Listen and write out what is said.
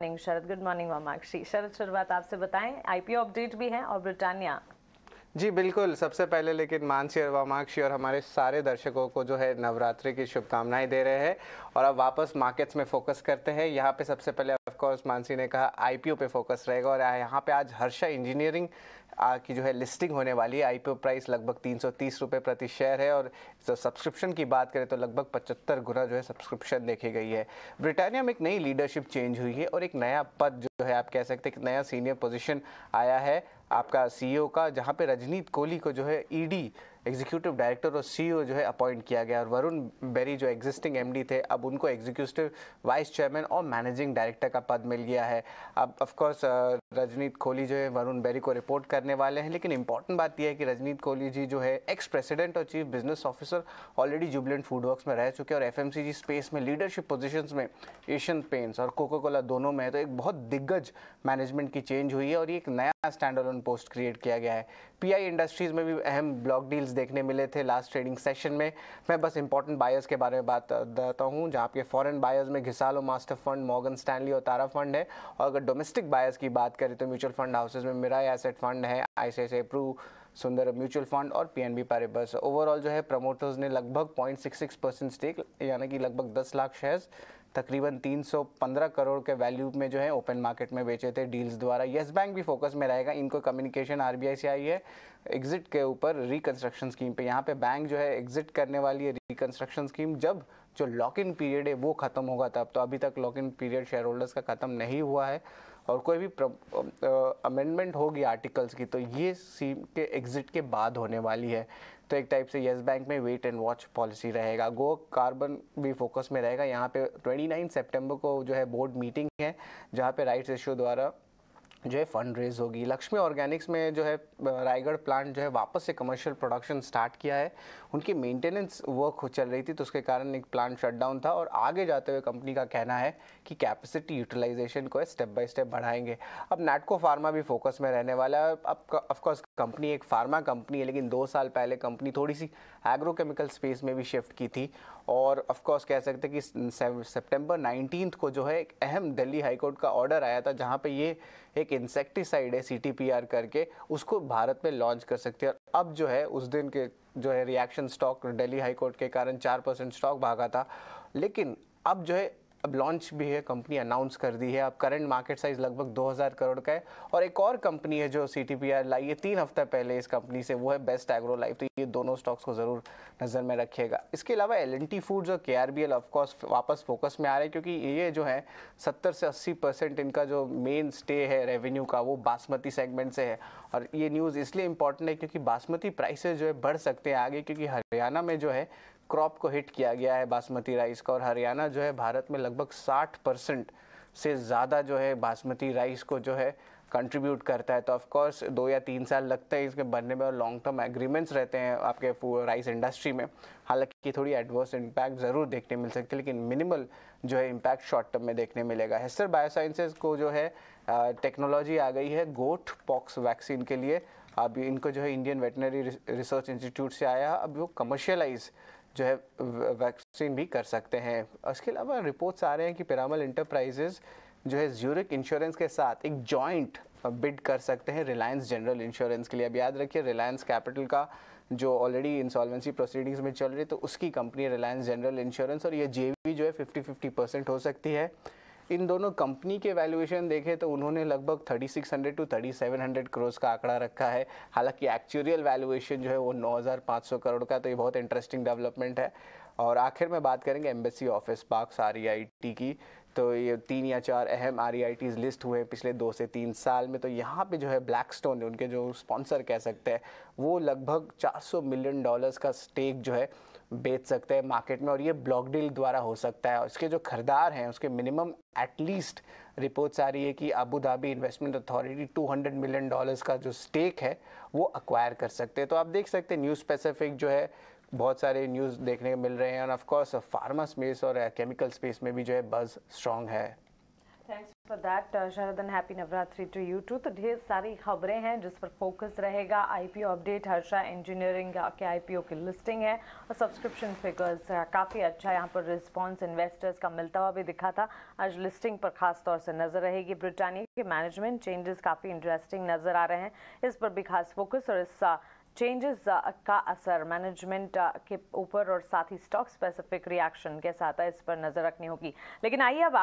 Morning शरद, good morning वामाक्षी। शरद, शुरुआत आपसे बताएं, आईपीओ अपडेट भी है और ब्रिटानिया। जी बिल्कुल, सबसे पहले लेकिन मानसी और वामाक्षी और हमारे सारे दर्शकों को जो है नवरात्रि की शुभकामनाएं दे रहे हैं। और अब वापस मार्केट्स में फोकस करते हैं। यहाँ पे सबसे पहले ऑफ कोर्स मानसी ने कहा आईपीओ पे फोकस रहेगा और यहाँ पे आज हर्षा इंजीनियरिंग की जो है लिस्टिंग होने वाली है। आईपीओ प्राइस लगभग 330 रुपये प्रति शेयर है और जो सब्सक्रिप्शन की बात करें तो लगभग 75 गुना जो है सब्सक्रिप्शन देखी गई है। ब्रिटानिया में एक नई लीडरशिप चेंज हुई है और एक नया पद जो है आप कह सकते हैं एक नया सीनियर पोजीशन आया है आपका सीईओ का, जहां पे रजनीत कोहली को जो है ईडी एग्जीक्यूटिव डायरेक्टर और सीईओ जो है अपॉइंट किया गया और वरुण बेरी जो एग्जिस्टिंग एमडी थे अब उनको एग्जीक्यूटिव वाइस चेयरमैन और मैनेजिंग डायरेक्टर का पद मिल गया है। अब ऑफ कोर्स रजनीत कोहली जो है वरुण बेरी को रिपोर्ट करने वाले हैं, लेकिन इंपॉर्टेंट बात यह है कि रजनीत कोहली जी जो है एक्स प्रेसिडेंट और chief business officer already Jubilant FoodWorks में रह चुके हैं और एफएमसीजी स्पेस में लीडरशिप पोजीशंस में एशियन पेंट्स और कोका कोला दोनों में है। तो एक बहुत दिग्गज मैनेजमेंट की चेंज हुई है और ये एक नया स्टैंड अलोन पोस्ट क्रिएट किया गया है। पीआई इंडस्ट्रीज में भी अहम ब्लॉक डील्स देखने मिले थे लास्ट ट्रेडिंग सेशन में। मैं बस इंपॉर्टेंट बायर्स के बारे में बात बताता हूँ, जहाँ पे फॉरेन बायर्स में घिसालो मास्टर फंड, मॉर्गन स्टैनली और तारा फंड है। और अगर डोमेस्टिक बायर्स की बात करें तो म्यूचुअल फंड हाउसेज में मिराई एसेट फंड है, आईसीआईसीआई प्रू, सुंदर म्यूचुअल फंड और पीएनबी पारिबस। ओवरऑल जो है प्रमोटर्स ने लगभग 0.66% स्टेक यानी कि लगभग 10 लाख शेयर्स तकरीबन 315 करोड़ के वैल्यू में जो है ओपन मार्केट में बेचे थे डील्स द्वारा। येस बैंक भी फोकस में रहेगा, इनको कम्युनिकेशन आरबीआई से आई है एग्जिट के ऊपर रिकंस्ट्रक्शन स्कीम पे। यहाँ पे बैंक जो है एग्जिट करने वाली है रिकंस्ट्रक्शन स्कीम जब जो लॉक इन पीरियड है वो खत्म होगा तब। तो अभी तक lock in period share holders का खत्म नहीं हुआ है और कोई भी अमेंडमेंट होगी आर्टिकल्स की तो ये स्कीम के एग्जिट के बाद होने वाली है। तो एक टाइप से येस बैंक में वेट एंड वॉच पॉलिसी रहेगा। गो कार्बन भी फोकस में रहेगा। यहाँ पे 29 सितंबर को जो है बोर्ड मीटिंग है जहाँ पे राइट्स इश्यू द्वारा जो है फंड रेज होगी। लक्ष्मी ऑर्गेनिक्स में जो है रायगढ़ प्लांट जो है वापस से कमर्शियल प्रोडक्शन स्टार्ट किया है। उनकी मेंटेनेंस वर्क चल रही थी तो उसके कारण एक प्लांट शटडाउन था और आगे जाते हुए कंपनी का कहना है कि कैपेसिटी यूटिलाइजेशन को स्टेप बाय स्टेप बढ़ाएंगे। अब नैटको फार्मा भी फोकस में रहने वाला है। अब ऑफकोर्स कंपनी एक फार्मा कंपनी है, लेकिन 2 साल पहले कंपनी थोड़ी सी एग्रोकेमिकल स्पेस में भी शिफ्ट की थी और ऑफकोर्स कह सकते हैं कि सितंबर 19 को जो है एक अहम दिल्ली हाईकोर्ट का ऑर्डर आया था जहाँ पे ये एक इंसेक्टिसाइड है सीटीपीआर करके, उसको भारत में लॉन्च कर सकते हैं। और अब जो है उस दिन के जो है रिएक्शन स्टॉक दिल्ली हाईकोर्ट के कारण 4% स्टॉक भागा था, लेकिन अब जो है अब लॉन्च भी है, कंपनी अनाउंस कर दी है। अब करंट मार्केट साइज लगभग 2000 करोड़ का है। और एक और कंपनी है जो सीटीपीआर लाई है 3 हफ्ते पहले इस कंपनी से, वो है बेस्ट एग्रो लाइफ। तो ये दोनों स्टॉक्स को जरूर नजर में रखिएगा। इसके अलावा एल&टी फूड्स और केआरबीएल ऑफकोर्स वापस फोकस में आ रहे हैं क्योंकि ये जो है 70 से 80% इनका जो मेन स्टे है रेवेन्यू का वो बासमती सेगमेंट से है। और ये न्यूज़ इसलिए इंपॉर्टेंट है क्योंकि बासमती प्राइसेस जो है बढ़ सकते हैं आगे, क्योंकि हरियाणा में जो है क्रॉप को हिट किया गया है बासमती राइस का और हरियाणा जो है भारत में लगभग 60% से ज़्यादा जो है बासमती राइस को जो है कंट्रीब्यूट करता है। तो ऑफ कोर्स 2 या 3 साल लगते हैं इसके बनने में और लॉन्ग टर्म एग्रीमेंट्स रहते हैं आपके राइस इंडस्ट्री में। हालांकि थोड़ी एडवर्स इम्पैक्ट ज़रूर देखने मिल सकती है, लेकिन मिनिमल जो है इम्पैक्ट शॉर्ट टर्म में देखने मिलेगा। हेस्टर बायोसाइंसेज को जो है टेक्नोलॉजी आ गई है गोट पॉक्स वैक्सीन के लिए। अब इनको जो है इंडियन वेटनरी रिसर्च इंस्टीट्यूट से आया, अब वो कमर्शियलाइज जो है वैक्सीन भी कर सकते हैं। उसके अलावा रिपोर्ट्स आ रहे हैं कि पिरामल इंटरप्राइजेज जो है ज्यूरिक इंश्योरेंस के साथ एक जॉइंट बिड कर सकते हैं रिलायंस जनरल इंश्योरेंस के लिए। अब याद रखिए रिलायंस कैपिटल का जो ऑलरेडी इंसॉल्वेंसी प्रोसीडिंग्स में चल रही है तो उसकी कंपनी रिलायंस जनरल इंश्योरेंस और ये जेवी जो है 50-50% हो सकती है। इन दोनों कंपनी के वैल्यूएशन देखें तो उन्होंने लगभग 3600 टू 3700 करोड़ का आंकड़ा रखा है। हालांकि एक्चुअल वैल्यूएशन जो है वो 9500 करोड़ का। तो ये बहुत इंटरेस्टिंग डेवलपमेंट है। और आखिर में बात करेंगे एम्बेसी ऑफिस पार्क्स आरईआईटी की। तो ये 3 या 4 अहम आरईआईटीज लिस्ट हुए हैं पिछले 2 से 3 साल में। तो यहाँ पे जो है ब्लैकस्टोन उनके जो स्पॉन्सर कह सकते हैं वो लगभग $400 मिलियन का स्टेक जो है बेच सकते हैं मार्केट में और ये ब्लॉक डील द्वारा हो सकता है। और इसके जो खरीदार हैं उसके मिनिमम एटलीस्ट रिपोर्ट्स आ रही है कि Abu Dhabi investment authority $200 million का जो स्टेक है वो अक्वायर कर सकते हैं। तो आप देख सकते हैं न्यूज़ स्पेसिफिक जो है बहुत सारे न्यूज़ देखने को मिल रहे हैं और ऑफ कोर्स फार्मा स्पेस और केमिकल स्पेस में भी जो है बज़ स्ट्रॉन्ग है। Thanks for that Sharad, and happy Navratri to you too. तो ढेर सारी खबरें हैं जिस पर फोकस रहेगा। आईपीओ अपडेट, हर्षा इंजीनियरिंग के आईपीओ की लिस्टिंग है और सब्सक्रिप्शन फिगर्स काफ़ी अच्छा यहाँ पर रिस्पांस इन्वेस्टर्स का मिलता हुआ भी दिखा था। आज लिस्टिंग पर खास तौर से नजर रहेगी। ब्रिटानिया के मैनेजमेंट चेंजेस काफ़ी इंटरेस्टिंग नजर आ रहे हैं, इस पर भी खास फोकस और इस चेंजेस का असर मैनेजमेंट के ऊपर और साथ ही स्टॉक स्पेसिफिक रिएक्शन के साथ इस पर नजर रखनी होगी। लेकिन आइए अब